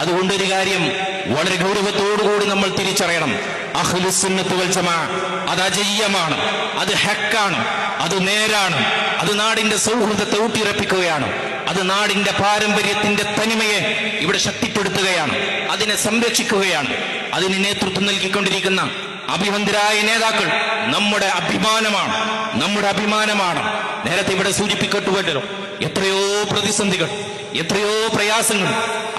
അതുകൊണ്ടൊരു കാര്യം വളരെ ഗൗരവത്തോടുകൂടി നമ്മൾ തിരിച്ചറിയണം. അഹ്ലുസുന്നത്ത് വൽ ജമാഅ അത് അജയ്യമാണ്, അത് ഹക്കാണ്, അത് നേരാണ്, അത് നാടിന്റെ സൗഹൃദത്തെ ഊട്ടിയുറപ്പിക്കുകയാണ്, അത് നാടിന്റെ പാരമ്പര്യത്തിന്റെ തനിമയെ ഇവിടെ ശക്തിപ്പെടുത്തുകയാണ്, അതിനെ സംരക്ഷിക്കുകയാണ്. അതിന് നേതൃത്വം നൽകിക്കൊണ്ടിരിക്കുന്ന അഭിവന്ദ്യരായ നേതാക്കൾ നമ്മുടെ അഭിമാനമാണ്, നമ്മുടെ അഭിമാനമാണ്. നേരത്തെ ഇവിടെ സൂചിപ്പിക്കട്ടുവല്ലോ, എത്രയോ പ്രതിസന്ധികൾ, എത്രയോ പ്രയാസങ്ങൾ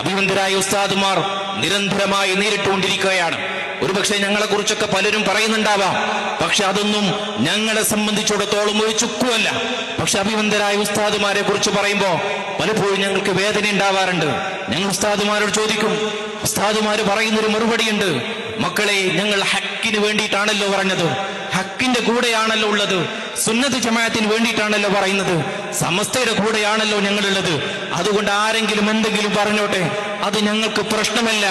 അഭിവന്ദ്യരായ ഉസ്താദുമാർ നിരന്തരമായി നേരിട്ടുകൊണ്ടിരിക്കുകയാണ്. ഒരുപക്ഷെ ഞങ്ങളെ കുറിച്ചൊക്കെ പലരും പറയുന്നുണ്ടാവാം, പക്ഷെ അതൊന്നും ഞങ്ങളെ സംബന്ധിച്ചിടത്തോളം ഒരു ചുക്കുമല്ല. പക്ഷെ അഭിവന്ദ്യരായ ഉസ്താദുമാരെ കുറിച്ച് പറയുമ്പോൾ പലപ്പോഴും ഞങ്ങൾക്ക് വേദന ഉണ്ടാവാറുണ്ട്. ഞങ്ങൾ ഉസ്താദുമാരോട് ചോദിക്കും, ഉസ്താദുമാര് പറയുന്നൊരു മറുപടിയുണ്ട്, മക്കളെ ഞങ്ങൾ ഹക്കിന് വേണ്ടിയിട്ടാണല്ലോ പറഞ്ഞത്, ഹക്കിന്റെ കൂടെയാണല്ലോ ഉള്ളത്, സുന്നത്ത് ജമാഅത്തിന് വേണ്ടിയിട്ടാണല്ലോ പറയുന്നത്, സമസ്തയുടെ കൂടെയാണല്ലോ ഞങ്ങളുള്ളത്. അതുകൊണ്ട് ആരെങ്കിലും എന്തെങ്കിലും പറഞ്ഞോട്ടെ, അത് ഞങ്ങൾക്ക് പ്രശ്നമല്ല.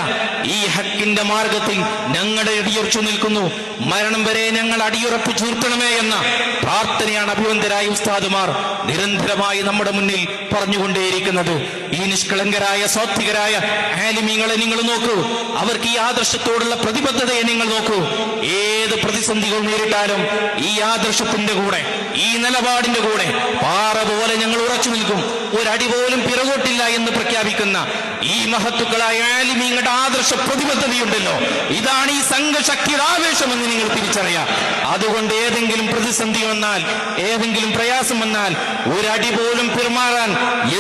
ഈ ഹക്കിന്റെ മാർഗത്തിൽ ഞങ്ങളുടെ അടിയുറച്ചു നിൽക്കുന്നു, മരണം വരെ ഞങ്ങൾ അടിയുറപ്പിച്ചു നിർത്തണമേ എന്ന പ്രാർത്ഥനയാണ് അഭിവന്ദ്യരായ ഉസ്താദുമാർ നിരന്തരമായി നമ്മുടെ മുന്നിൽ പറഞ്ഞുകൊണ്ടേയിരിക്കുന്നത്. ഈ നിഷ്കളങ്കരായ സാത്വികരായ ആലിമീങ്ങളെ നിങ്ങൾ നോക്കൂ, അവർക്ക് ഈ ആദർശത്തോടുള്ള പ്രതിബദ്ധതയെ നിങ്ങൾ നോക്കൂ. ഏത് പ്രതിസന്ധികൾ നേരിട്ടാലും ഈ ആദർശത്തിന്റെ കൂടെ, ഈ നിലപാടിന്റെ കൂടെ പാറ പോലെ ഞങ്ങൾ ഉറച്ചു നിൽക്കും, ഒരടി പോലും പിറകോട്ടില്ല എന്ന് പ്രഖ്യാപിക്കുന്ന ഈ മഹത്തുക്കളായ ആലിമീങ്ങളുടെ ആദർശ പ്രതിബദ്ധതയുണ്ടല്ലോ, ഇതാണ് ഈ സംഘശക്തിയുടെ ആവേശമെന്ന് നിങ്ങൾ തിരിച്ചറിയാം. അതുകൊണ്ട് ഏതെങ്കിലും പ്രതിസന്ധി വന്നാൽ, ഏതെങ്കിലും പ്രയാസം വന്നാൽ ഒരടി പോലും പിന്മാറാൻ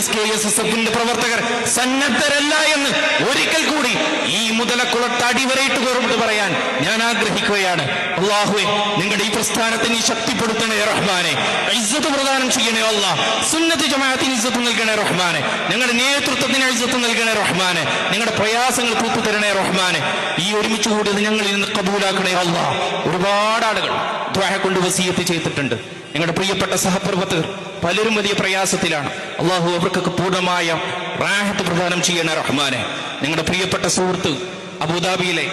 SKSSF പ്രവർത്തകർ സന്നദ്ധരല്ല എന്ന് ഒരിക്കൽ കൂടി ഈ മുതലക്കുളത്ത് അടിവരയിട്ട് പുറപ്പെട്ട് പറയാൻ ഞാൻ ആഗ്രഹിക്കുകയാണ്. അല്ലാഹുവേ, നിങ്ങളുടെ ഈ പ്രസ്ഥാനത്തിന് ശക്തിപ്പെടുത്തണേ റഹ്മാനെ, ഇസ്സത്ത് പ്രദാനം ചെയ്യണേ അല്ലാഹ്, സുന്നത്ത് ജമാഅത്തിന് ഇസ്സത്ത് നൽകണേ റഹ്മാനെ, ഞങ്ങളുടെ നേതൃത്വത്തിന് ഇസ്സത്ത് നൽകണേ റഹ്മാനെ, നിങ്ങളുടെ പ്രയാസങ്ങൾ തൂത്തു തരണേ റഹ്മാനെ. ഈ ഒരുമിച്ച് കൂടിയത് ഞങ്ങളിൽ നിന്ന് കബൂലാക്കണേ അല്ലാഹ്. ഒരുപാട് ആളുകൾ ദുആ കൊണ്ട് വസിയത്ത് ചെയ്തിട്ടുണ്ട്. ഞങ്ങളുടെ പ്രിയപ്പെട്ട സഹപ്രവർത്തകർ പലരും വലിയ പ്രയാസത്തിലാണ്. അല്ലാഹു അവർക്കൊക്കെ പൂർണ്ണമായ റാഹത്ത് പ്രദാനം ചെയ്യണേ റഹ്മാനെ. ഞങ്ങളുടെ പ്രിയപ്പെട്ട സുഹൃത്ത് അബുദാബിയിലെ